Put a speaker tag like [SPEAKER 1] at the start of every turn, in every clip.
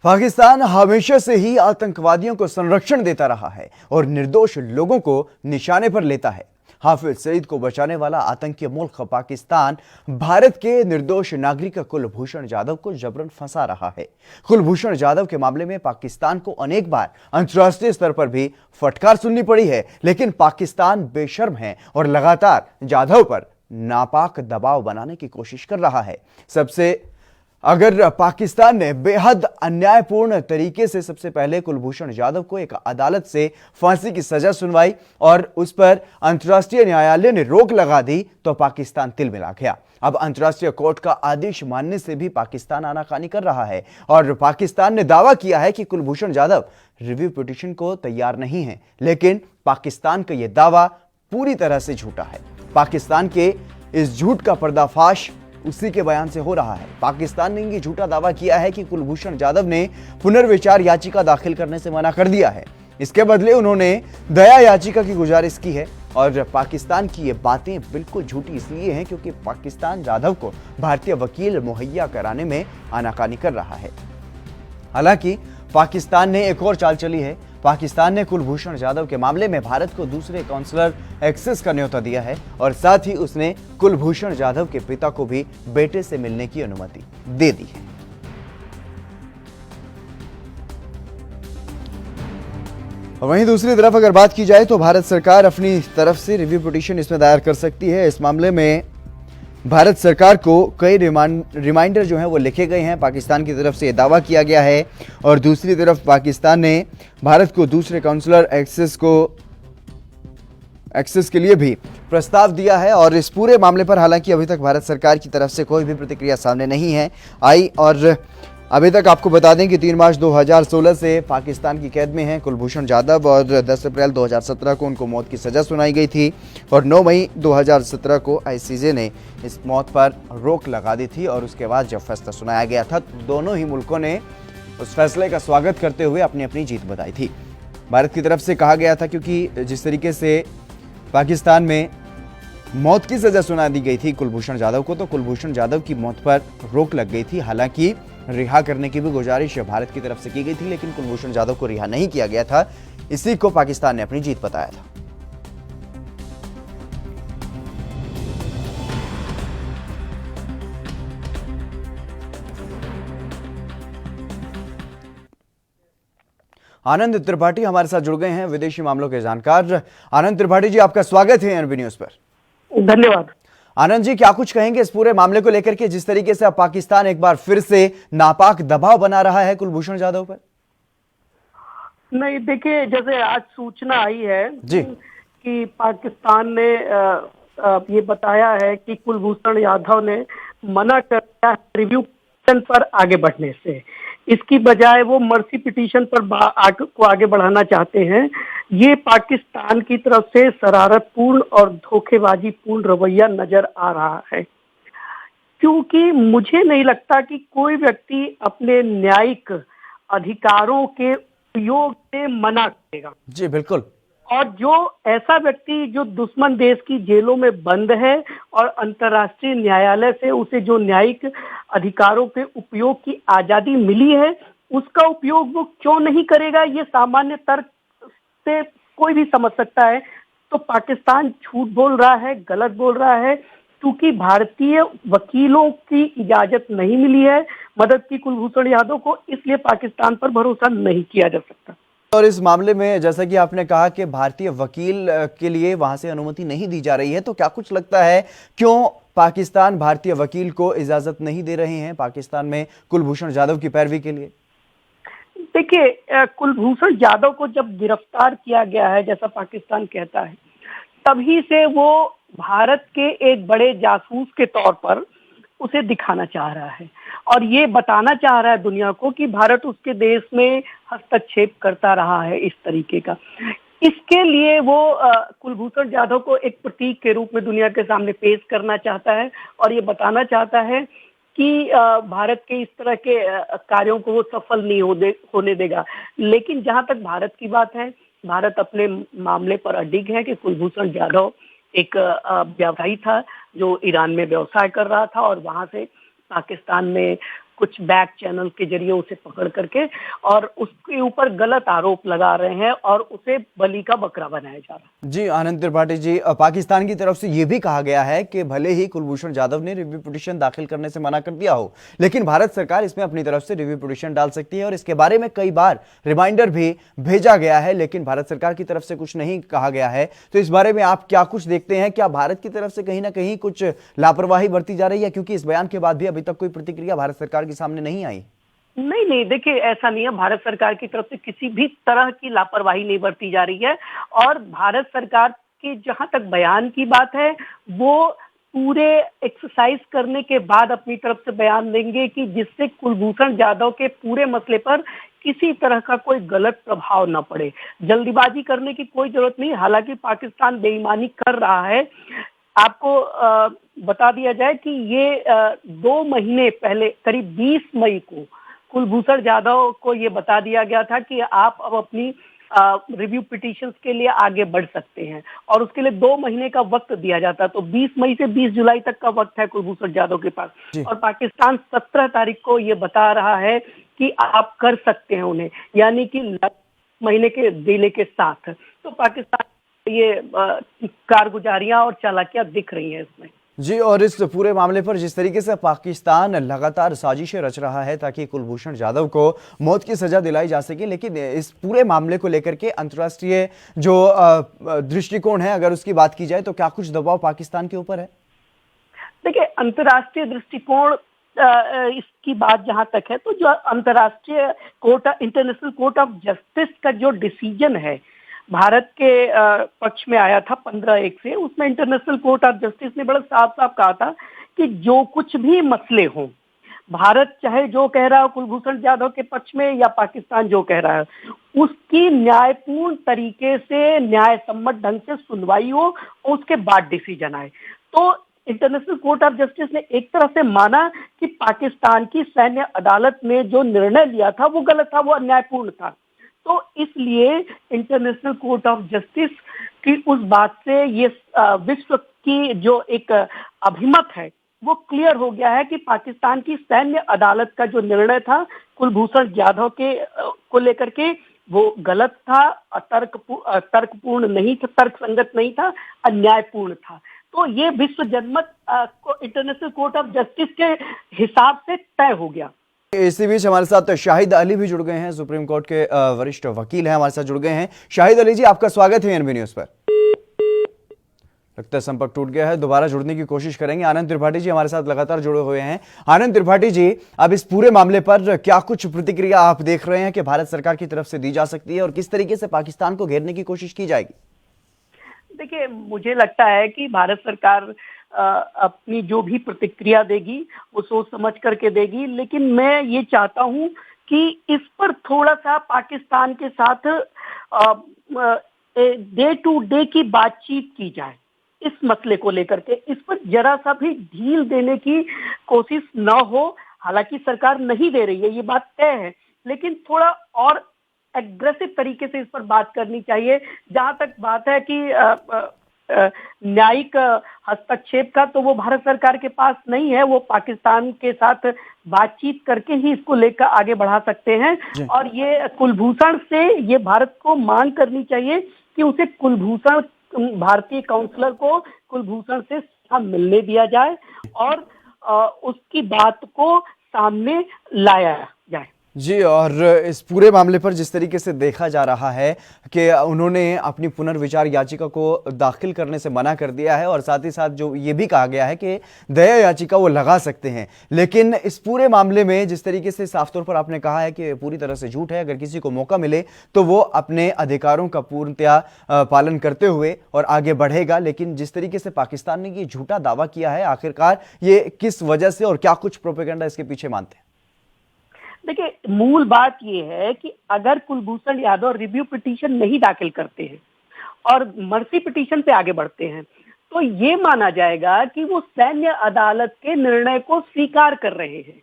[SPEAKER 1] पाकिस्तान हमेशा से ही आतंकवादियों को संरक्षण देता रहा है और निर्दोष लोगों को निशाने पर लेता है। हाफिज सईद को बचाने वाला आतंकी मुल्क पाकिस्तान भारत के निर्दोष नागरिक कुलभूषण जाधव को जबरन फंसा रहा है। कुलभूषण जाधव के मामले में पाकिस्तान को अनेक बार अंतर्राष्ट्रीय स्तर पर भी फटकार सुननी पड़ी है, लेकिन पाकिस्तान बेशर्म है और लगातार जाधव पर नापाक दबाव बनाने की कोशिश कर रहा है। अगर पाकिस्तान ने बेहद अन्यायपूर्ण तरीके से सबसे पहले कुलभूषण जाधव को एक अदालत से फांसी की सजा सुनवाई और उस पर अंतर्राष्ट्रीय न्यायालय ने रोक लगा दी, तो पाकिस्तान तिल मिला गया। अब अंतर्राष्ट्रीय कोर्ट का आदेश मानने से भी पाकिस्तान आनाकानी कर रहा है और पाकिस्तान ने दावा किया है कि कुलभूषण जाधव रिव्यू पिटीशन को तैयार नहीं है, लेकिन पाकिस्तान का यह दावा पूरी तरह से झूठा है। पाकिस्तान के इस झूठ का पर्दाफाश उसी के बयान से हो रहा है। पाकिस्तान ने ये झूठा दावा किया है कि कुलभूषण जाधव ने पुनर्विचार याचिका दाखिल करने से मना कर दिया है। इसके बदले उन्होंने दया याचिका की गुजारिश की है और पाकिस्तान की ये बातें बिल्कुल झूठी इसलिए हैं क्योंकि पाकिस्तान जाधव को भारतीय वकील मुहैया कराने में आनाकानी कर रहा है। हालांकि पाकिस्तान ने एक और चाल चली है। पाकिस्तान ने कुलभूषण जाधव के मामले में भारत को दूसरे काउंसलर एक्सेस का न्योता दिया है और साथ ही उसने कुलभूषण जाधव के पिता को भी बेटे से मिलने की अनुमति दे दी है। वहीं दूसरी तरफ अगर बात की जाए तो भारत सरकार अपनी तरफ से रिव्यू पिटीशन इसमें दायर कर सकती है। इस मामले में भारत सरकार को कई रिमाइंडर जो हैं वो लिखे गए हैं। पाकिस्तान की तरफ से ये दावा किया गया है और दूसरी तरफ पाकिस्तान ने भारत को दूसरे काउंसलर एक्सेस के लिए भी प्रस्ताव दिया है और इस पूरे मामले पर हालांकि अभी तक भारत सरकार की तरफ से कोई भी प्रतिक्रिया सामने नहीं है आई। और अभी तक आपको बता दें कि 3 मार्च 2016 से पाकिस्तान की कैद में हैं कुलभूषण जाधव और 10 अप्रैल 2017 को उनको मौत की सज़ा सुनाई गई थी और 9 मई 2017 को आईसीजे ने इस मौत पर रोक लगा दी थी और उसके बाद जब फैसला सुनाया गया था तो दोनों ही मुल्कों ने उस फैसले का स्वागत करते हुए अपनी अपनी जीत बताई थी। भारत की तरफ से कहा गया था क्योंकि जिस तरीके से पाकिस्तान में मौत की सज़ा सुना दी गई थी कुलभूषण जाधव को, तो कुलभूषण जाधव की मौत पर रोक लग गई थी। हालांकि रिहा करने की भी गुजारिश भारत की तरफ से की गई थी, लेकिन कुलभूषण जाधव को रिहा नहीं किया गया था। इसी को पाकिस्तान ने अपनी जीत बताया था। आनंद त्रिपाठी हमारे साथ जुड़ गए हैं, विदेशी मामलों के जानकार। आनंद त्रिपाठी जी, आपका स्वागत है एनबी न्यूज पर।
[SPEAKER 2] धन्यवाद।
[SPEAKER 1] आनंद जी, क्या कुछ कहेंगे इस पूरे मामले को लेकर के, जिस तरीके से अब पाकिस्तान एक बार फिर से नापाक दबाव बना रहा है कुलभूषण जाधव पर?
[SPEAKER 2] नहीं, देखिए, जैसे आज सूचना आई है
[SPEAKER 1] जी
[SPEAKER 2] कि पाकिस्तान ने ये बताया है कि कुलभूषण जाधव ने मना कर दिया रिव्यू पिटीशन पर आगे बढ़ने से। इसकी बजाय वो मर्सी पिटीशन पर को आगे बढ़ाना चाहते हैं। ये पाकिस्तान की तरफ से शरारतपूर्ण और धोखेबाजीपूर्ण रवैया नजर आ रहा है, क्योंकि मुझे नहीं लगता कि कोई व्यक्ति अपने न्यायिक अधिकारों के उपयोग से मना करेगा।
[SPEAKER 1] जी बिल्कुल।
[SPEAKER 2] और जो ऐसा व्यक्ति जो दुश्मन देश की जेलों में बंद है और अंतर्राष्ट्रीय न्यायालय से उसे जो न्यायिक अधिकारों के उपयोग की आजादी मिली है, उसका उपयोग वो क्यों नहीं करेगा, ये सामान्य तर्क से कोई भी समझ सकता है। तो पाकिस्तान झूठ बोल रहा है, गलत बोल रहा है, क्योंकि भारतीय वकीलों की इजाजत नहीं मिली है मदद की कुलभूषण जाधव को, इसलिए पाकिस्तान पर भरोसा नहीं किया जा सकता।
[SPEAKER 1] और इस मामले में जैसा कि आपने कहा कि भारतीय वकील के लिए वहां से अनुमति नहीं दी जा रही है, तो क्या कुछ लगता है क्यों पाकिस्तान भारतीय वकील को इजाजत नहीं दे रहे हैं पाकिस्तान में कुलभूषण जाधव की पैरवी के लिए?
[SPEAKER 2] देखिए, कुलभूषण जाधव को जब गिरफ्तार किया गया है, जैसा पाकिस्तान कहता है, तभी से वो भारत के एक बड़े जासूस के तौर पर उसे दिखाना चाह रहा है और ये बताना चाह रहा है दुनिया को कि भारत उसके देश में हस्तक्षेप करता रहा है इस तरीके का। इसके लिए वो कुलभूषण जाधव को एक प्रतीक के रूप में दुनिया के सामने पेश करना चाहता है और ये बताना चाहता है कि भारत के इस तरह के कार्यों को वो सफल नहीं होने देगा। लेकिन जहां तक भारत की बात है, भारत अपने मामले पर अडिग है कि कुलभूषण जाधव एक व्यवसायी था जो ईरान में व्यवसाय कर रहा था और वहां से पाकिस्तान में कुछ बैक चैनल के जरिए उसे पकड़ करके और उसके ऊपर गलत आरोप लगा रहे हैं और उसे बलि का बकरा बनाया जा रहा है।
[SPEAKER 1] जी आनंद त्रिपाठी जी, पाकिस्तान की तरफ से यह भी कहा गया है कि भले ही कुलभूषण जाधव ने रिव्यू पिटीशन दाखिल करने से मना कर दिया हो, लेकिन भारत सरकार इसमें अपनी तरफ से रिव्यू पिटीशन डाल सकती है और इसके बारे में कई बार रिमाइंडर भी भेजा गया है, लेकिन भारत सरकार की तरफ से कुछ नहीं कहा गया है। तो इस बारे में आप क्या कुछ देखते हैं? क्या भारत की तरफ से कहीं ना कहीं कुछ लापरवाही बरती जा रही है, क्योंकि इस बयान के बाद भी अभी तक कोई प्रतिक्रिया भारत सरकार के सामने नहीं आई?
[SPEAKER 2] नहीं नहीं, देखिए ऐसा नहीं है, भारत सरकार की तरफ से किसी भी तरह की लापरवाही नहीं बरती जा रही है। और भारत सरकार की जहां तक बयान की बात है, वो पूरे एक्सरसाइज करने के बाद अपनी तरफ से बयान देंगे कि जिससे कुलभूषण जाधव के पूरे मसले पर किसी तरह का कोई गलत प्रभाव न पड़े। जल्दीबाजी करने की कोई जरूरत नहीं। हालांकि पाकिस्तान बेईमानी कर रहा है। आपको बता दिया जाए कि ये 2 महीने पहले करीब 20 मई को कुलभूषण जाधव को ये बता दिया गया था कि आप अब अपनी रिव्यू पिटीशंस के लिए आगे बढ़ सकते हैं और उसके लिए 2 महीने का वक्त दिया जाता। तो 20 मई से 20 जुलाई तक का वक्त है कुलभूषण जाधव के पास और पाकिस्तान 17 तारीख को ये बता रहा है कि आप कर सकते हैं उन्हें, यानी कि महीने के डिले के साथ। तो पाकिस्तान ये कारगुजारियां और चालाकियां दिख रही हैं इसमें।
[SPEAKER 1] जी, और इस पूरे मामले पर जिस तरीके से पाकिस्तान लगातार साजिशें रच रहा है ताकि कुलभूषण जाधव को मौत की सजा दिलाई जा सके, लेकिन इस पूरे मामले को लेकर के अंतर्राष्ट्रीय जो दृष्टिकोण है, अगर उसकी बात की जाए तो क्या कुछ दबाव पाकिस्तान के ऊपर है?
[SPEAKER 2] देखिए, अंतर्राष्ट्रीय दृष्टिकोण इसकी बात जहां तक है, तो जो अंतर्राष्ट्रीय court, international court of justice का जो डिसीजन है भारत के पक्ष में आया था 15/1 से, उसमें इंटरनेशनल कोर्ट ऑफ जस्टिस ने बड़ा साफ साफ कहा था कि जो कुछ भी मसले हों, भारत चाहे जो कह रहा हो कुलभूषण जाधव के पक्ष में या पाकिस्तान जो कह रहा है, उसकी न्यायपूर्ण तरीके से, न्याय सम्मत ढंग से सुनवाई हो, उसके बाद डिसीजन आए। तो इंटरनेशनल कोर्ट ऑफ जस्टिस ने एक तरह से माना कि पाकिस्तान की सैन्य अदालत ने जो निर्णय लिया था वो गलत था, वो अन्यायपूर्ण था। तो इसलिए इंटरनेशनल कोर्ट ऑफ जस्टिस की उस बात से ये विश्व की जो एक अभिमत है वो क्लियर हो गया है कि पाकिस्तान की सैन्य अदालत का जो निर्णय था कुलभूषण जाधव के को लेकर के, वो गलत था, तर्कपूर्ण नहीं था, तर्कसंगत नहीं था, अन्यायपूर्ण था। तो ये विश्व जनमत इंटरनेशनल कोर्ट ऑफ जस्टिस के हिसाब से तय हो गया।
[SPEAKER 1] इसी बीच हमारे साथ शाहिद अली भी जुड़ गए हैं, सुप्रीम कोर्ट के वरिष्ठ वकील हैं, हमारे साथ जुड़ गए हैं। शाहिद अली जी, आपका स्वागत है एएनबी न्यूज पर। लगता है संपर्क टूट गया है, दोबारा जुड़ने की कोशिश करेंगे। आनंद त्रिपाठी जी हमारे साथ लगातार जुड़े हुए हैं। आनंद त्रिपाठी जी, अब इस पूरे मामले पर क्या कुछ प्रतिक्रिया आप देख रहे हैं कि भारत सरकार की तरफ से दी जा सकती है और किस तरीके से पाकिस्तान को घेरने की कोशिश की जाएगी?
[SPEAKER 2] देखिए, मुझे लगता है कि भारत सरकार अपनी जो भी प्रतिक्रिया देगी वो सोच समझ करके देगी, लेकिन मैं ये चाहता हूं कि इस पर थोड़ा सा पाकिस्तान के साथ डे टू डे की बातचीत की जाए। इस मसले को लेकर के इस पर जरा सा भी ढील देने की कोशिश न हो। हालांकि सरकार नहीं दे रही है, ये बात तय है, लेकिन थोड़ा और एग्रेसिव तरीके से इस पर बात करनी चाहिए। जहां तक बात है कि न्यायिक हस्तक्षेप का, तो वो भारत सरकार के पास नहीं है, वो पाकिस्तान के साथ बातचीत करके ही इसको लेकर आगे बढ़ा सकते हैं। और ये कुलभूषण से ये भारत को मांग करनी चाहिए कि उसे कुलभूषण, भारतीय काउंसलर को कुलभूषण से मिलने दिया जाए और उसकी बात को सामने लाया जाए।
[SPEAKER 1] जी, और इस पूरे मामले पर जिस तरीके से देखा जा रहा है कि उन्होंने अपनी पुनर्विचार याचिका को दाखिल करने से मना कर दिया है और साथ ही साथ जो ये भी कहा गया है कि दया याचिका वो लगा सकते हैं, लेकिन इस पूरे मामले में जिस तरीके से साफ तौर पर आपने कहा है कि पूरी तरह से झूठ है, अगर किसी को मौका मिले तो वो अपने अधिकारों का पूर्णतया पालन करते हुए और आगे बढ़ेगा। लेकिन जिस तरीके से पाकिस्तान ने ये झूठा दावा किया है, आखिरकार ये किस वजह से और क्या कुछ प्रोपेगेंडा इसके पीछे मानते हैं?
[SPEAKER 2] देखिए, मूल बात यह है कि अगर कुलभूषण यादव रिव्यू पिटीशन नहीं दाखिल करते हैं और मर्सी पिटीशन पे आगे बढ़ते हैं, तो ये माना जाएगा कि वो सैन्य अदालत के निर्णय को स्वीकार कर रहे हैं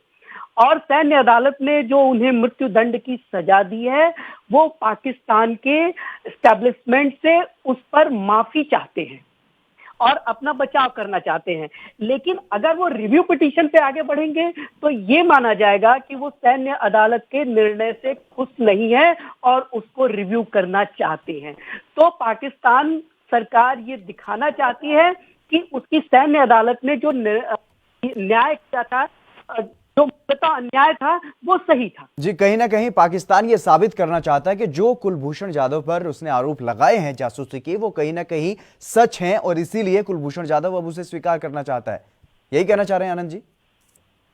[SPEAKER 2] और सैन्य अदालत ने जो उन्हें मृत्यु दंड की सजा दी है, वो पाकिस्तान के एस्टैब्लिशमेंट से उस पर माफी चाहते हैं। और अपना बचाव करना चाहते हैं। लेकिन अगर वो रिव्यू पिटीशन पे आगे बढ़ेंगे तो ये माना जाएगा कि वो सैन्य अदालत के निर्णय से खुश नहीं है और उसको रिव्यू करना चाहते हैं। तो पाकिस्तान सरकार ये दिखाना चाहती है कि उसकी सैन्य अदालत ने जो न्याय किया था, जो अन्याय था, वो सही था।
[SPEAKER 1] जी, कहीं ना कहीं पाकिस्तान ये साबित करना चाहता है कि जो कुलभूषण जाधव पर उसने आरोप लगाए हैं जासूसी के, वो कहीं ना कहीं सच हैं और इसीलिए कुलभूषण जाधव अब उसे स्वीकार करना चाहता है। यही कहना चाह रहे हैं आनंद जी?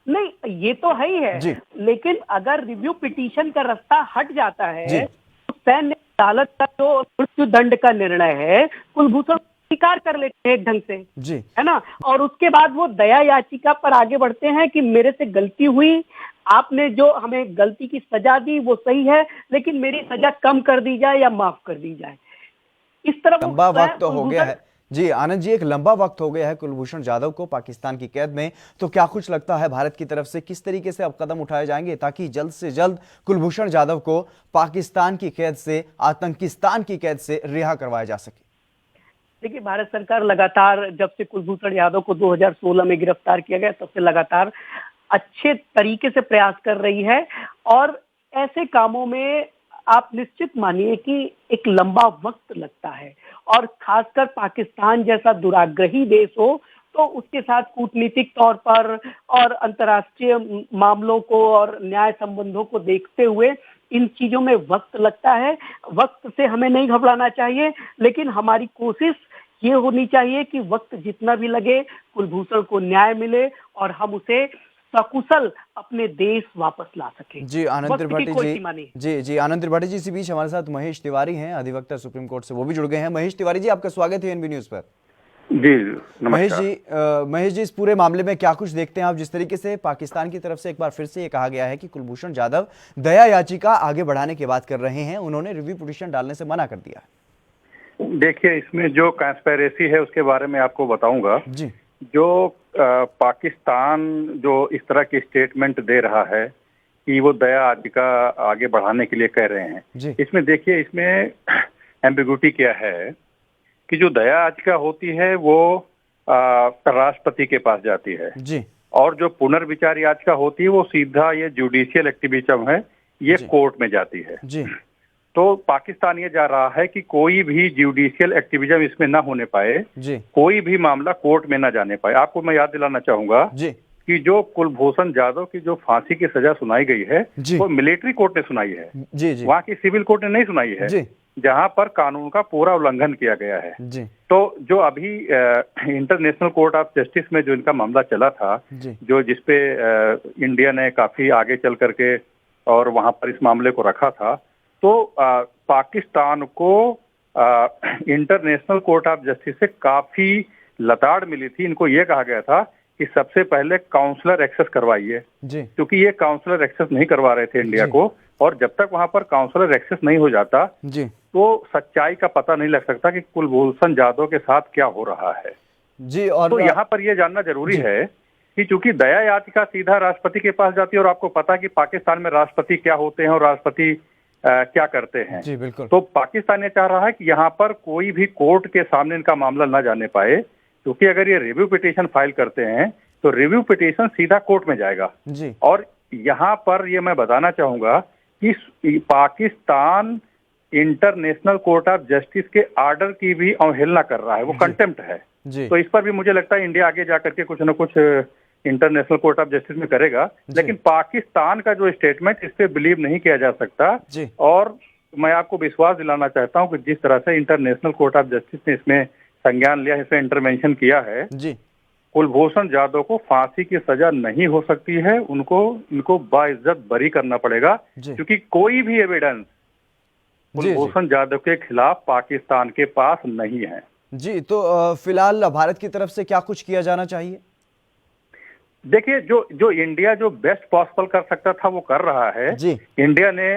[SPEAKER 2] नहीं, ये तो है ही है, लेकिन अगर रिव्यू पिटीशन का रास्ता हट जाता है तो सैन्य अदालत का जो मृत्यु दंड का निर्णय है, कुलभूषण स्वीकार कर लेते हैं एक ढंग से,
[SPEAKER 1] जी,
[SPEAKER 2] है ना। और उसके बाद वो दया याचिका पर आगे बढ़ते हैं कि मेरे से गलती हुई, आपने जो हमें गलती की सजा दी वो सही है, लेकिन मेरी सजा कम कर दी जाए या माफ कर दी जाए। इस तरह
[SPEAKER 1] लंबा वक्त हो गया है। जी आनंद जी, एक लंबा वक्त हो गया है कुलभूषण जाधव को पाकिस्तान की कैद में, तो क्या कुछ लगता है भारत की तरफ से किस तरीके से अब कदम उठाए जाएंगे ताकि जल्द से जल्द कुलभूषण जाधव को पाकिस्तान की कैद से, आतंकिस्तान की कैद से रिहा करवाया जा सके?
[SPEAKER 2] देखिए, भारत सरकार लगातार, जब से कुलभूषण यादव को 2016 में गिरफ्तार किया गया, तब से लगातार अच्छे तरीके से प्रयास कर रही है। और ऐसे कामों में आप निश्चित मानिए कि एक लंबा वक्त लगता है, और खासकर पाकिस्तान जैसा दुराग्रही देश हो तो उसके साथ कूटनीतिक तौर पर और अंतर्राष्ट्रीय मामलों को और न्याय संबंधों को देखते हुए इन चीजों में वक्त लगता है। वक्त से हमें नहीं घबराना चाहिए, लेकिन हमारी कोशिश ये होनी चाहिए कि वक्त जितना भी लगे कुलभूषण को न्याय मिले और हम उसे सकुशल अपने देश वापस ला सके।
[SPEAKER 1] जी आनंद त्रिपाठी जी आनंद त्रिपाठी जी, इसी बीच हमारे साथ महेश तिवारी हैं, अधिवक्ता सुप्रीम कोर्ट से, वो भी जुड़ गए हैं। महेश तिवारी जी, आपका स्वागत है एनबी न्यूज पर।
[SPEAKER 3] जी नमस्कार।
[SPEAKER 1] महेश जी, इस पूरे मामले में क्या कुछ देखते हैं आप? जिस तरीके से पाकिस्तान की तरफ से एक बार फिर से ये कहा गया है कि कुलभूषण जाधव दया याचिका आगे बढ़ाने की बात कर रहे हैं, उन्होंने रिव्यू पिटीशन डालने से मना कर दिया है।
[SPEAKER 3] देखिए, इसमें जो कंस्पिरेसी है उसके बारे में आपको बताऊंगा
[SPEAKER 1] जी।
[SPEAKER 3] जो पाकिस्तान जो इस तरह की स्टेटमेंट दे रहा है कि वो दया याचिका आगे बढ़ाने के लिए कह रहे हैं, इसमें देखिए, इसमें एम्बिगुइटी क्या है कि जो दया याचिका होती है वो राष्ट्रपति के पास जाती है
[SPEAKER 1] जी,
[SPEAKER 3] और जो पुनर्विचार याचिका होती है वो सीधा, ये जुडिशियल एक्टिविज्म है, ये कोर्ट में जाती है
[SPEAKER 1] जी।
[SPEAKER 3] तो पाकिस्तान ये जा रहा है कि कोई भी जुडिशियल एक्टिविज्म इसमें ना होने पाए
[SPEAKER 1] जी,
[SPEAKER 3] कोई भी मामला कोर्ट में ना जाने पाए। आपको मैं याद दिलाना चाहूंगा
[SPEAKER 1] जी
[SPEAKER 3] कि जो कुलभूषण जाधव की जो फांसी की सजा सुनाई गई है वो मिलिट्री कोर्ट ने सुनाई है,
[SPEAKER 1] जी जी,
[SPEAKER 3] वहाँ की सिविल कोर्ट ने नहीं सुनाई है जी, जहां पर कानून का पूरा उल्लंघन किया गया है जी। तो जो अभी इंटरनेशनल कोर्ट ऑफ जस्टिस में जो इनका मामला चला था, जो जिसपे इंडिया ने काफी आगे चल करके और वहां पर इस मामले को रखा था, तो पाकिस्तान को इंटरनेशनल कोर्ट ऑफ जस्टिस से काफी लताड़ मिली थी। इनको ये कहा गया था कि सबसे पहले काउंसलर एक्सेस करवाइए, क्योंकि ये काउंसलर एक्सेस नहीं करवा रहे थे इंडिया को, और जब तक वहां पर काउंसलर एक्सेस नहीं हो जाता तो सच्चाई का पता नहीं लग सकता कि कुलभूषण जाधव के साथ क्या हो रहा है जी। और तो यहाँ पर यह जानना जरूरी है कि चूंकि दया याचिका सीधा राष्ट्रपति के पास जाती है, और आपको पता कि पाकिस्तान में राष्ट्रपति क्या होते हैं और राष्ट्रपति क्या करते हैं जी, बिल्कुल। तो पाकिस्तान ये चाह रहा है कि यहाँ पर कोई भी कोर्ट के सामने इनका मामला न जाने पाए, क्योंकि अगर ये रिव्यू पिटीशन फाइल करते हैं तो रिव्यू पिटीशन सीधा कोर्ट में जाएगा जी। और यहाँ पर ये मैं बताना चाहूंगा कि Pakistan international court of justice के आर्डर की भी अवहेलना कर रहा है, वो कंटेम्प्ट है जी। तो इस पर भी मुझे लगता है इंडिया आगे जाकर के कुछ न कुछ इंटरनेशनल कोर्ट ऑफ जस्टिस में करेगा, लेकिन पाकिस्तान का जो स्टेटमेंट, इस पे बिलीव नहीं किया जा सकता जी। और मैं आपको विश्वास दिलाना चाहता हूं कि जिस तरह से इंटरनेशनल कोर्ट ऑफ जस्टिस ने इसमें संज्ञान लिया, इसमें इंटरवेंशन किया है जी, कुलभूषण जाधव को फांसी की सजा नहीं हो सकती है, इनको बाइज्जत बरी करना पड़ेगा, क्योंकि कोई भी एविडेंस कुलभूषण जाधव के खिलाफ पाकिस्तान के पास नहीं है
[SPEAKER 1] जी। तो फिलहाल भारत की तरफ से क्या कुछ किया जाना चाहिए?
[SPEAKER 3] देखिए, जो इंडिया जो बेस्ट पॉसिबल कर सकता था वो कर रहा है जी। इंडिया ने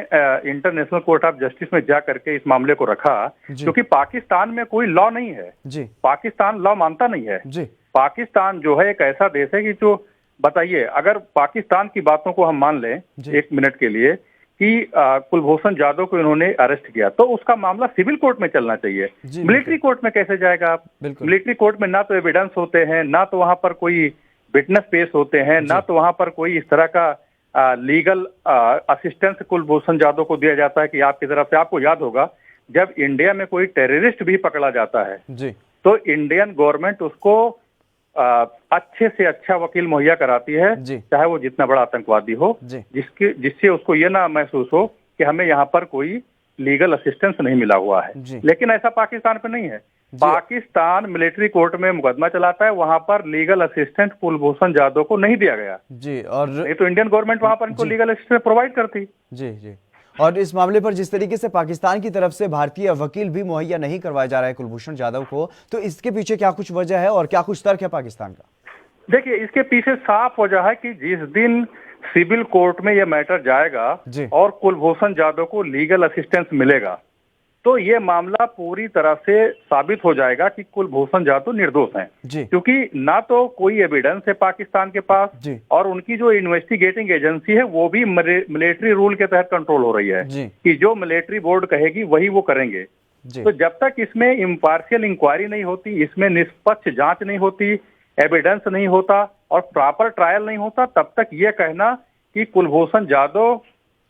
[SPEAKER 3] इंटरनेशनल कोर्ट ऑफ जस्टिस में जा करके इस मामले को रखा, क्योंकि पाकिस्तान में कोई लॉ नहीं है जी। पाकिस्तान लॉ मानता नहीं है जी। पाकिस्तान जो है एक ऐसा देश है कि जो, बताइए, अगर पाकिस्तान की बातों को हम मान लें एक मिनट के लिए कि कुलभूषण जाधव को इन्होंने अरेस्ट किया, तो उसका मामला सिविल कोर्ट में चलना चाहिए। मिलिट्री कोर्ट में कैसे जाएगा आप? मिलिट्री कोर्ट में ना तो एविडेंस होते हैं, ना तो वहां पर कोई विटनेस पेश होते हैं, ना तो वहां पर कोई इस तरह का लीगल असिस्टेंस कुलभूषण जाधव को दिया जाता है कि आपकी तरफ से। आपको याद होगा जब इंडिया में कोई टेररिस्ट भी पकड़ा जाता है तो इंडियन गवर्नमेंट उसको अच्छे से अच्छा वकील मुहैया कराती है, चाहे वो जितना बड़ा आतंकवादी हो, जिससे उसको ये ना महसूस हो कि हमें यहाँ पर कोई लीगल असिस्टेंस नहीं मिला हुआ है। लेकिन ऐसा पाकिस्तान पे नहीं है। पाकिस्तान मिलिट्री कोर्ट में मुकदमा चलाता है, वहां पर लीगल असिस्टेंट कुलभूषण जाधव को नहीं दिया गया जी। और ये तो इंडियन गवर्नमेंट वहां पर इनको लीगल असिस्टेंस प्रोवाइड करती जी।
[SPEAKER 1] और इस मामले पर जिस तरीके से पाकिस्तान की तरफ से भारतीय वकील भी मुहैया नहीं करवाया जा रहा है कुलभूषण जाधव को, तो इसके पीछे क्या कुछ वजह है और क्या कुछ तर्क है पाकिस्तान का?
[SPEAKER 3] देखिए, इसके पीछे साफ वजह है कि जिस दिन सिविल कोर्ट में यह मैटर जाएगा और कुलभूषण जाधव को लीगल असिस्टेंस मिलेगा तो ये मामला पूरी तरह से साबित हो जाएगा कि कुलभूषण जाधव निर्दोष हैं, क्योंकि ना तो कोई एविडेंस है पाकिस्तान के पास और उनकी जो इन्वेस्टिगेटिंग एजेंसी है वो भी मिलिट्री रूल के तहत कंट्रोल हो रही है कि जो मिलिट्री बोर्ड कहेगी वही वो करेंगे। तो जब तक इसमें इम्पार्शियल इंक्वायरी नहीं होती, इसमें निष्पक्ष जांच नहीं होती, एविडेंस नहीं होता और प्रॉपर ट्रायल नहीं होता, तब तक ये कहना कि कुलभूषण जाधव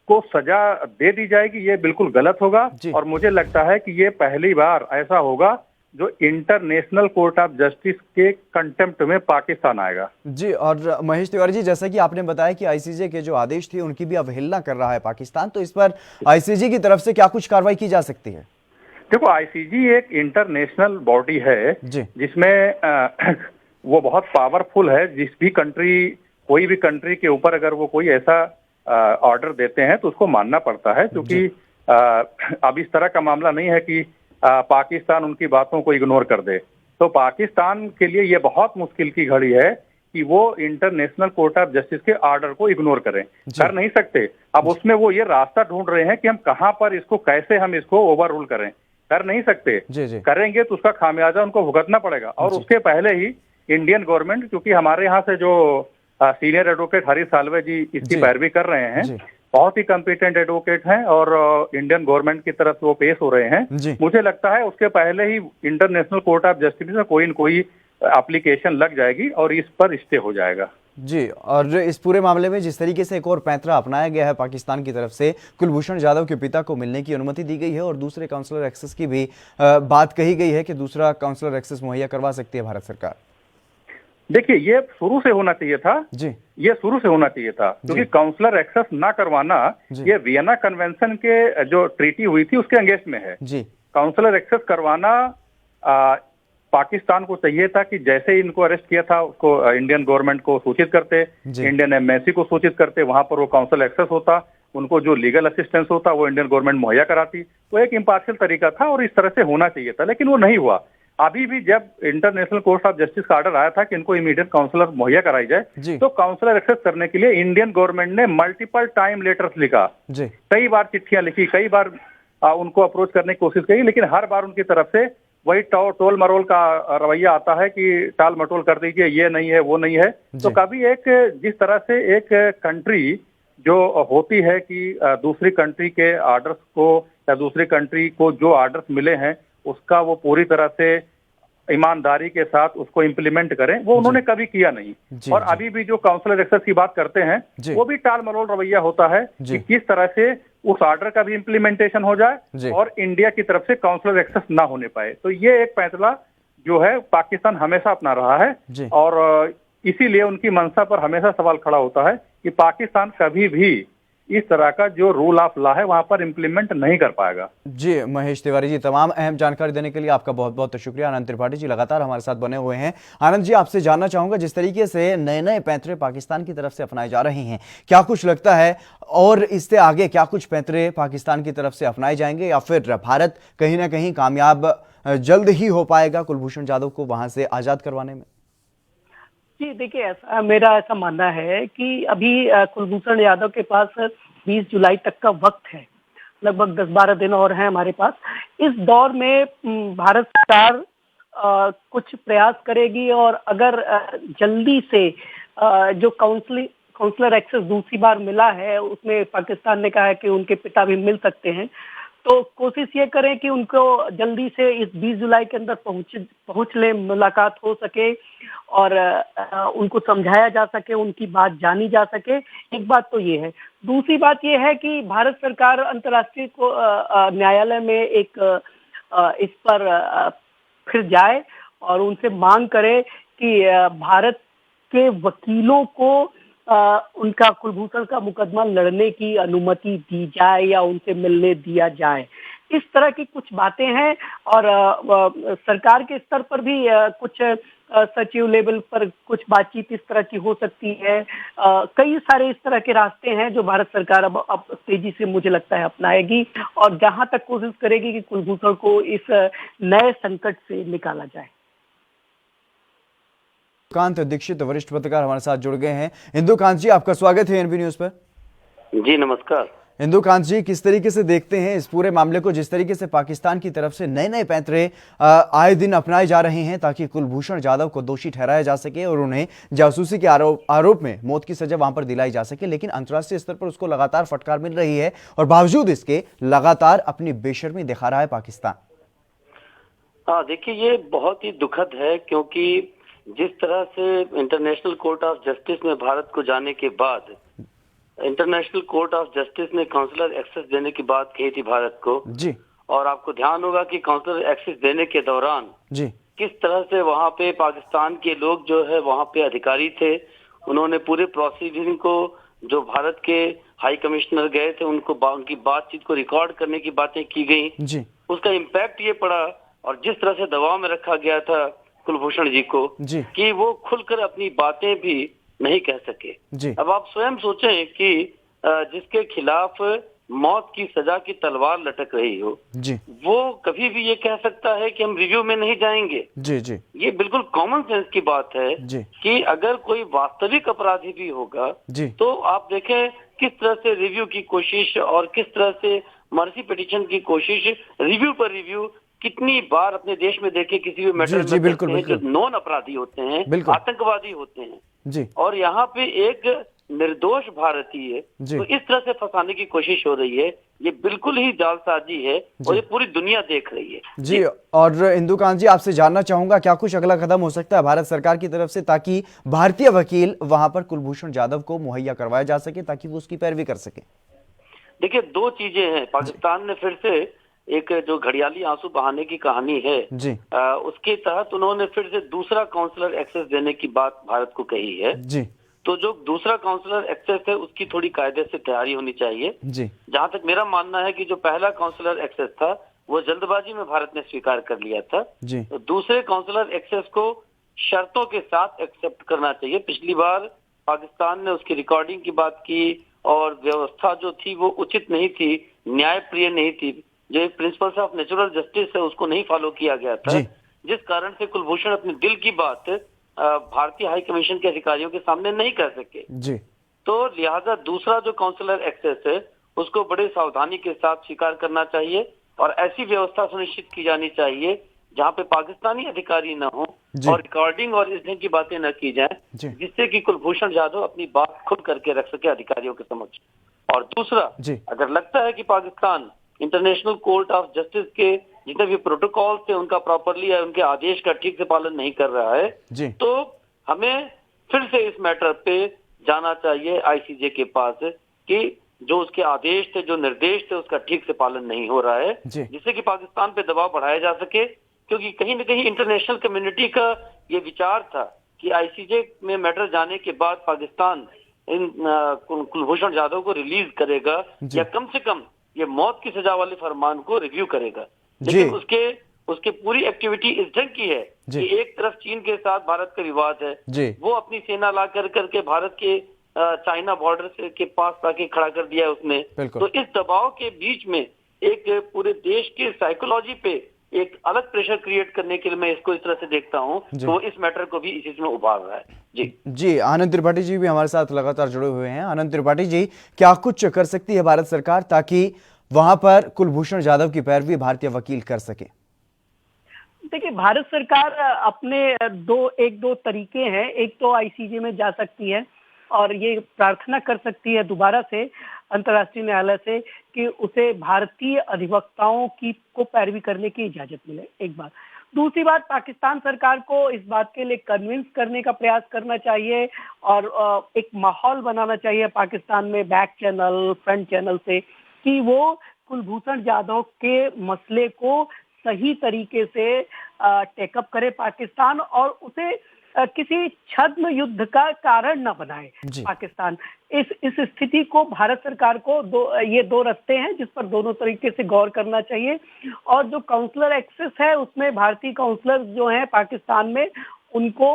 [SPEAKER 3] को सजा दे दी जाएगी ये बिल्कुल गलत होगा। और मुझे लगता है कि ये पहली बार ऐसा होगा जो इंटरनेशनल कोर्ट ऑफ जस्टिस के कंटेम्प्ट में पाकिस्तान आएगा
[SPEAKER 1] जी। और महेश तिवारी जी, जैसा कि आपने बताया कि आईसीजे के जो आदेश थे उनकी भी अवहेलना कर रहा है पाकिस्तान, तो इस पर आईसीजे की तरफ से क्या कुछ कार्रवाई की जा सकती है?
[SPEAKER 3] देखो, आईसीजी एक इंटरनेशनल बॉडी है जिसमें वो बहुत पावरफुल है। जिस भी कंट्री, कोई भी कंट्री के ऊपर अगर वो कोई ऐसा ऑर्डर देते हैं तो उसको मानना पड़ता है, क्योंकि अब इस तरह का मामला नहीं है कि पाकिस्तान उनकी बातों को इग्नोर कर दे। तो पाकिस्तान के लिए ये बहुत मुश्किल की घड़ी है कि वो इंटरनेशनल कोर्ट ऑफ जस्टिस के ऑर्डर को इग्नोर करें, कर नहीं सकते। अब उसमें वो ये रास्ता ढूंढ रहे हैं कि हम कहां पर इसको, कैसे हम इसको ओवर रूल करें। कर नहीं सकते, करेंगे तो उसका खामियाजा उनको भुगतना पड़ेगा। और उसके पहले ही इंडियन गवर्नमेंट, क्योंकि हमारे यहाँ से जो सीनियर एडवोकेट हरीश साल्वे जी इसकी पैरवी कर रहे हैं, बहुत ही कॉम्पिटेंट एडवोकेट हैं और इंडियन गवर्नमेंट की तरफ से वो पेश हो रहे हैं। मुझे लगता है उसके पहले ही इंटरनेशनल कोर्ट ऑफ जस्टिस में कोई न कोई एप्लीकेशन लग जाएगी और इस पर स्टे हो जाएगा
[SPEAKER 1] जी। और इस पूरे मामले में जिस तरीके से एक और पैंतरा अपनाया गया है पाकिस्तान की तरफ से, कुलभूषण जाधव के पिता को मिलने की अनुमति दी गई है और दूसरे काउंसलर एक्सेस की भी बात कही गई है कि दूसरा काउंसलर एक्सेस मुहैया करवा सकती है भारत सरकार।
[SPEAKER 3] देखिए, ये शुरू से होना चाहिए था जी, ये शुरू से होना चाहिए था, क्योंकि काउंसलर एक्सेस ना करवाना ये वियना कन्वेंशन के जो ट्रीटी हुई थी उसके अगेंस्ट में है जी। काउंसलर एक्सेस करवाना पाकिस्तान को चाहिए था कि जैसे इनको अरेस्ट किया था उसको इंडियन गवर्नमेंट को सूचित करते, इंडियन एम्बेसी को सूचित करते, वहां पर वो काउंसलर एक्सेस होता, उनको जो लीगल असिस्टेंस होता वो इंडियन गवर्नमेंट मुहैया कराती। तो एक इम्पार्शियल तरीका था और इस तरह से होना चाहिए था, लेकिन वो नहीं हुआ। अभी भी जब इंटरनेशनल कोर्ट ऑफ जस्टिस का ऑर्डर आया था कि इनको इमीडिएट काउंसलर मुहैया कराई जाए, तो काउंसलर एक्सेस करने के लिए इंडियन गवर्नमेंट ने मल्टीपल टाइम लेटर्स लिखा, कई बार चिट्ठियां लिखी, कई बार उनको अप्रोच करने की कोशिश की, लेकिन हर बार उनकी तरफ से वही टोल मरोल का रवैया आता है कि टाल मटोल कर दीजिए, ये नहीं है वो नहीं है। तो कभी एक, जिस तरह से एक कंट्री जो होती है कि दूसरी कंट्री के ऑर्डर्स को या दूसरी कंट्री को जो ऑर्डर्स मिले हैं उसका वो पूरी तरह से ईमानदारी के साथ उसको इम्प्लीमेंट करें, वो उन्होंने कभी किया नहीं। और अभी भी जो काउंसलर एक्सेस की बात करते हैं वो भी टाल मरोल रवैया होता है कि किस तरह से उस ऑर्डर का भी इम्प्लीमेंटेशन हो जाए और इंडिया की तरफ से काउंसलर एक्सेस ना होने पाए। तो ये एक फैसला जो है पाकिस्तान हमेशा अपना रहा है और इसीलिए उनकी मंशा पर हमेशा सवाल खड़ा होता है कि पाकिस्तान कभी भी इस तरह का जो रूल ऑफ लॉ है वहां पर इंप्लीमेंट नहीं कर पाएगा
[SPEAKER 1] जी। महेश तिवारी जी, तमाम अहम जानकारी देने के लिए आपका बहुत बहुत शुक्रिया। आनंद त्रिपाठी जी लगातार हमारे साथ बने हुए हैं। आनंद जी, आपसे जानना चाहूंगा, जिस तरीके से नए नए पैंतरे पाकिस्तान की तरफ से अपनाए जा रहे हैं, क्या कुछ लगता है और इससे आगे क्या कुछ पैंतरे पाकिस्तान की तरफ से अपनाए जाएंगे या फिर भारत कहीं ना कहीं कामयाब जल्द ही हो पाएगा कुलभूषण जाधव को वहां से आजाद करवाने में?
[SPEAKER 2] जी देखिए, मेरा ऐसा मानना है कि अभी कुलभूषण यादव के पास 20 जुलाई तक का वक्त है, लगभग 10-12 दिन और हैं हमारे पास। इस दौर में भारत सरकार कुछ प्रयास करेगी और अगर जल्दी से जो काउंसलर एक्सेस दूसरी बार मिला है, उसमें पाकिस्तान ने कहा है कि उनके पिता भी मिल सकते हैं। तो कोशिश ये करें कि उनको जल्दी से इस 20 जुलाई के अंदर पहुंच ले, मुलाकात हो सके और उनको समझाया जा सके, उनकी बात जानी जा सके। एक बात तो ये है। दूसरी बात ये है कि भारत सरकार अंतर्राष्ट्रीय न्यायालय में एक इस पर फिर जाए और उनसे मांग करे कि भारत के वकीलों को उनका कुलभूषण का मुकदमा लड़ने की अनुमति दी जाए या उनसे मिलने दिया जाए। इस तरह की कुछ बातें हैं और सरकार के स्तर पर भी कुछ सचिव लेवल पर कुछ बातचीत इस तरह की हो सकती है। कई सारे इस तरह के रास्ते हैं जो भारत सरकार अब तेजी से मुझे लगता है अपनाएगी और जहां तक कोशिश करेगी कि कुलभूषण को इस नए संकट से निकाला जाए।
[SPEAKER 1] इंदुकांत दीक्षित वरिष्ठ पत्रकार हमारे साथ जुड़ गए हैं। इंदुकांत जी, आपका स्वागत है एनबी न्यूज पर।
[SPEAKER 4] जी नमस्कार।
[SPEAKER 1] इंदुकांत जी, किस तरीके से देखते हैं इस पूरे मामले को, जिस तरीके से पाकिस्तान की तरफ से नए नए पैंतरे आए दिन अपनाए जा रहे हैं ताकि कुलभूषण जाधव को दोषी ठहराया जा सके और उन्हें जासूसी के आरोप में मौत की सजा वहां पर दिलाई जा सके, लेकिन अंतर्राष्ट्रीय स्तर पर उसको लगातार फटकार मिल रही है और बावजूद इसके लगातार अपनी बेशर्मी दिखा रहा है पाकिस्तान।
[SPEAKER 4] हाँ देखिए, ये बहुत ही दुखद है क्योंकि जिस तरह से इंटरनेशनल कोर्ट ऑफ जस्टिस में भारत को जाने के बाद इंटरनेशनल कोर्ट ऑफ जस्टिस ने काउंसलर एक्सेस देने की बात कही थी भारत को
[SPEAKER 1] जी, और
[SPEAKER 4] आपको ध्यान होगा कि काउंसलर एक्सेस देने के दौरान
[SPEAKER 1] जी
[SPEAKER 4] किस तरह से वहां पे पाकिस्तान के लोग जो है वहां पे अधिकारी थे, उन्होंने पूरे प्रोसीडिंग को, जो भारत के हाई कमिश्नर गए थे उनको उनकी बातचीत को रिकॉर्ड करने की बातें की गई
[SPEAKER 1] जी,
[SPEAKER 4] उसका इम्पैक्ट ये पड़ा और जिस तरह से दबाव में रखा गया था कुलभूषण जी को
[SPEAKER 1] जी,
[SPEAKER 4] कि वो खुलकर अपनी बातें भी नहीं कह सके
[SPEAKER 1] जी।
[SPEAKER 4] अब आप स्वयं सोचें कि जिसके खिलाफ मौत की सजा की तलवार लटक रही हो
[SPEAKER 1] जी,
[SPEAKER 4] वो कभी भी ये कह सकता है कि हम रिव्यू में नहीं जाएंगे।
[SPEAKER 1] जी, जी,
[SPEAKER 4] ये बिल्कुल कॉमन सेंस की बात है
[SPEAKER 1] जी,
[SPEAKER 4] कि अगर कोई वास्तविक अपराधी भी होगा
[SPEAKER 1] जी,
[SPEAKER 4] तो आप देखें किस तरह से रिव्यू की कोशिश और किस तरह से मर्सी पिटीशन की कोशिश, रिव्यू पर रिव्यू कितनी बार अपने देश में देखे किसी भी मैटर
[SPEAKER 1] जी,
[SPEAKER 4] में
[SPEAKER 1] बिल्कुल,
[SPEAKER 4] करते हैं जो
[SPEAKER 1] बिल्कुल।
[SPEAKER 4] नॉन अपराधी होते हैं,
[SPEAKER 1] बिल्कुल।
[SPEAKER 4] आतंकवादी होते हैं
[SPEAKER 1] जी,
[SPEAKER 4] और यहाँ पे एक निर्दोष भारतीय
[SPEAKER 1] जी।
[SPEAKER 4] तो इस तरह से फंसाने की कोशिश हो रही है। ये बिल्कुल ही जालसाजी है और ये पूरी दुनिया देख रही है।
[SPEAKER 1] जी। और इंदुकांत जी, आपसे जानना चाहूंगा क्या कुछ अगला कदम हो सकता है भारत सरकार की तरफ से ताकि भारतीय वकील वहां पर कुलभूषण जाधव को मुहैया करवाया जा सके ताकि वो उसकी पैरवी कर सके।
[SPEAKER 4] देखिए, दो चीजें हैं। पाकिस्तान ने फिर से एक जो घड़ियाली आंसू बहाने की कहानी है
[SPEAKER 1] जी,
[SPEAKER 4] उसके तहत उन्होंने फिर से दूसरा काउंसलर एक्सेस देने की बात भारत को कही है।
[SPEAKER 1] जी,
[SPEAKER 4] तो जो दूसरा काउंसलर एक्सेस है उसकी थोड़ी कायदे से तैयारी होनी चाहिए।
[SPEAKER 1] जी,
[SPEAKER 4] जहां तक मेरा मानना है कि जो पहला काउंसलर एक्सेस था वो जल्दबाजी में भारत ने स्वीकार कर लिया था।
[SPEAKER 1] जी,
[SPEAKER 4] तो दूसरे काउंसलर एक्सेस को शर्तों के साथ एक्सेप्ट करना चाहिए। पिछली बार पाकिस्तान ने उसकी रिकॉर्डिंग की बात की और व्यवस्था जो थी वो उचित नहीं थी, न्यायप्रिय नहीं थी। जो एक प्रिंसिपल्स ऑफ नेचुरल जस्टिस है उसको नहीं फॉलो किया गया था,
[SPEAKER 1] जी,
[SPEAKER 4] जिस कारण से कुलभूषण अपने दिल की बात भारतीय हाई कमीशन के अधिकारियों के सामने नहीं कर सके।
[SPEAKER 1] जी,
[SPEAKER 4] तो लिहाजा दूसरा जो काउंसलर एक्सेस है उसको बड़े सावधानी के साथ स्वीकार करना चाहिए और ऐसी व्यवस्था सुनिश्चित की जानी चाहिए जहां पे पाकिस्तानी अधिकारी न हो और रिकॉर्डिंग और इस ढंग की बातें न की जाए जिससे कि कुलभूषण जाधव अपनी बात खुद करके रख सके अधिकारियों के समक्ष। और दूसरा, अगर लगता है कि Pakistan international court of justice के जितने भी प्रोटोकॉल थे उनका प्रॉपरली या उनके आदेश का ठीक से पालन नहीं कर रहा है तो हमें फिर से इस मैटर पे जाना चाहिए आईसीजे के पास कि जो उसके आदेश थे, जो निर्देश थे, उसका ठीक से पालन नहीं हो रहा है, जिससे कि पाकिस्तान पे दबाव बढ़ाया जा सके। क्योंकि कहीं न कहीं इंटरनेशनल कम्युनिटी का ये विचार था कि आईसीजे में मैटर जाने के बाद पाकिस्तान इन कुलभूषण जाधव को रिलीज करेगा या कम से कम ये मौत की सजा वाले फरमान को रिव्यू करेगा। लेकिन उसके पूरी एक्टिविटी इस ढंग की है कि एक तरफ चीन के साथ भारत का विवाद है, वो अपनी सेना ला करके भारत के चाइना बॉर्डर से के पास लाके खड़ा कर दिया है उसने। तो इस दबाव के बीच में एक पूरे देश के साइकोलॉजी पे एक अलग प्रेशर क्रिएट करने के लिए मैं इसको इस तरह से देखता हूं, तो इस मैटर को भी इसी में उभार रहा है।
[SPEAKER 1] जी, आनंद त्रिपाठी जी भी हमारे साथ लगातार जुड़े हुए हैं। आनंद त्रिपाठी जी, क्या कुछ कर सकती है भारत सरकार ताकि वहां पर कुलभूषण जाधव की पैरवी भारतीय वकील कर सके?
[SPEAKER 2] देखिए, भारत सरकार अपने दो तरीके हैं। एक तो आईसीजे में जा सकती है और ये प्रार्थना कर सकती है दोबारा से अंतर्राष्ट्रीय न्यायालय से कि उसे भारतीय अधिवक्ताओं की को पैरवी करने की इजाजत मिले। एक बात। दूसरी बात, पाकिस्तान सरकार को इस बात के लिए कन्विंस करने का प्रयास करना चाहिए और एक माहौल बनाना चाहिए पाकिस्तान में बैक चैनल फ्रंट चैनल से कि वो कुलभूषण जाधव के मसले को सही तरीके से टेकअप करे पाकिस्तान और उसे किसी छद्म युद्ध का कारण न बनाए पाकिस्तान। इस स्थिति को भारत सरकार को ये दो रास्ते हैं जिस पर दोनों तरीके से गौर करना चाहिए। और जो काउंसलर एक्सेस है उसमें भारतीय काउंसलर जो हैं पाकिस्तान में उनको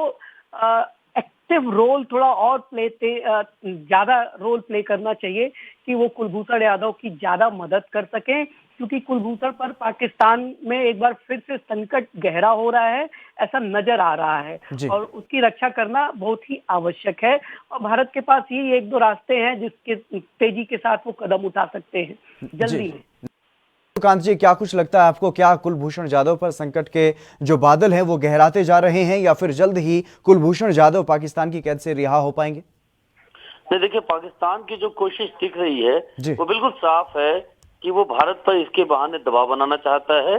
[SPEAKER 2] एक्टिव रोल थोड़ा और ज्यादा रोल प्ले करना चाहिए कि वो कुलभूषण यादव की ज्यादा मदद कर सकें, क्योंकि कुलभूषण पर पाकिस्तान में एक बार फिर से संकट गहरा हो रहा है ऐसा नजर आ रहा है और उसकी रक्षा करना बहुत ही आवश्यक है। और भारत के पास ये एक दो रास्ते हैं जिसके तेजी के साथ वो कदम उठा सकते हैं जल्दी में।
[SPEAKER 1] कांत जी, क्या कुछ लगता है आपको, क्या कुलभूषण जाधव पर संकट के जो बादल हैं वो गहराते जा रहे हैं या फिर जल्द ही कुलभूषण जाधव पाकिस्तान की कैद से रिहा हो पाएंगे?
[SPEAKER 4] नहीं, देखिए, पाकिस्तान की जो कोशिश दिख रही है वो बिल्कुल साफ है कि वो भारत पर इसके बहाने दबाव बनाना चाहता है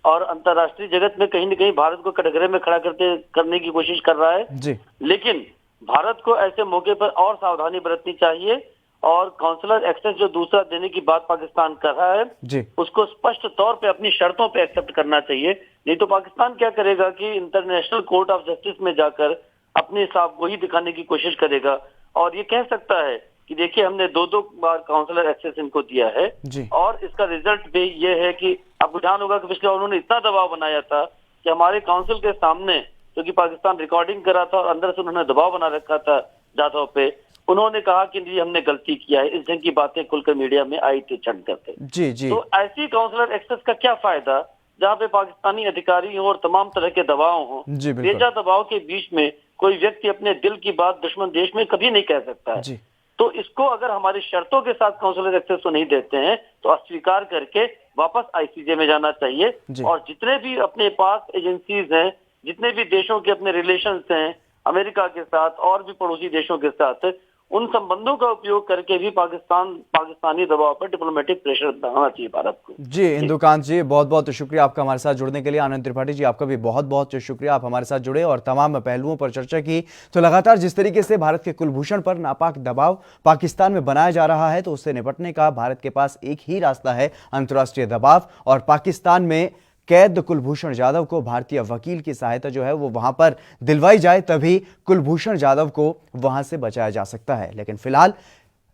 [SPEAKER 4] और अंतर्राष्ट्रीय जगत में कहीं न कहीं भारत को कटघरे में खड़ा करने की कोशिश कर रहा है। लेकिन भारत को ऐसे मौके पर और सावधानी बरतनी चाहिए और काउंसलर एक्सेस जो दूसरा देने की बात पाकिस्तान कर रहा है उसको स्पष्ट तौर पे अपनी शर्तों पे एक्सेप्ट करना चाहिए। नहीं तो पाकिस्तान क्या करेगा कि इंटरनेशनल कोर्ट ऑफ जस्टिस में जाकर अपने साफ वही दिखाने की कोशिश करेगा और ये कह सकता है कि देखिए हमने दो बार काउंसलर एक्सेस इनको दिया है और इसका रिजल्ट भी ये है कि आपको ध्यान होगा कि पिछले उन्होंने इतना दबाव बनाया था कि हमारे काउंसिल के सामने, क्योंकि पाकिस्तान रिकॉर्डिंग कर रहा था और अंदर से उन्होंने दबाव बना रखा था जाधव पे, उन्होंने कहा कि जी हमने गलती किया है। इस ढंग की बातें खुलकर मीडिया में आई थी चढ़ करके। तो ऐसी काउंसलर एक्सेस का क्या फायदा जहाँ पे पाकिस्तानी अधिकारी हो और तमाम तरह के दबाव हो। बेजा दबाव के बीच में कोई व्यक्ति अपने दिल की बात दुश्मन देश में कभी नहीं कह सकता है। तो इसको अगर हमारी शर्तों के साथ काउंसलर एक्सेस को नहीं देते हैं तो अस्वीकार करके वापस आईसीजे में जाना चाहिए और जितने भी अपने पास एजेंसीज हैं, जितने भी देशों के अपने रिलेशंस हैं अमेरिका के साथ और भी पड़ोसी देशों के साथ, उन संबंधों का उपयोग करके भी पाकिस्तानी दबाव पर डिप्लोमेटिक प्रेशर बनाना चाहिए भारत को।
[SPEAKER 1] जी इंदुकांत जी, बहुत बहुत शुक्रिया आपका हमारे साथ जुड़ने के लिए। आनंद त्रिपाठी जी, आपका भी बहुत बहुत शुक्रिया, आप हमारे साथ जुड़े और तमाम पहलुओं पर चर्चा की। तो लगातार जिस तरीके से भारत के कुलभूषण पर नापाक दबाव पाकिस्तान में बनाया जा रहा है तो उससे निपटने का भारत के पास एक ही रास्ता है, अंतर्राष्ट्रीय दबाव। और पाकिस्तान में कैद कुलभूषण जाधव को भारतीय वकील की सहायता जो है वो वहां पर दिलवाई जाए, तभी कुलभूषण जाधव को वहां से बचाया जा सकता है। लेकिन फिलहाल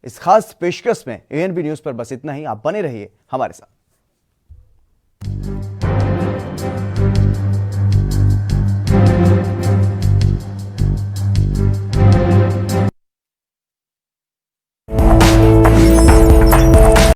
[SPEAKER 1] इस खास पेशकश में एएनबी न्यूज पर बस इतना ही। आप बने रहिए हमारे साथ।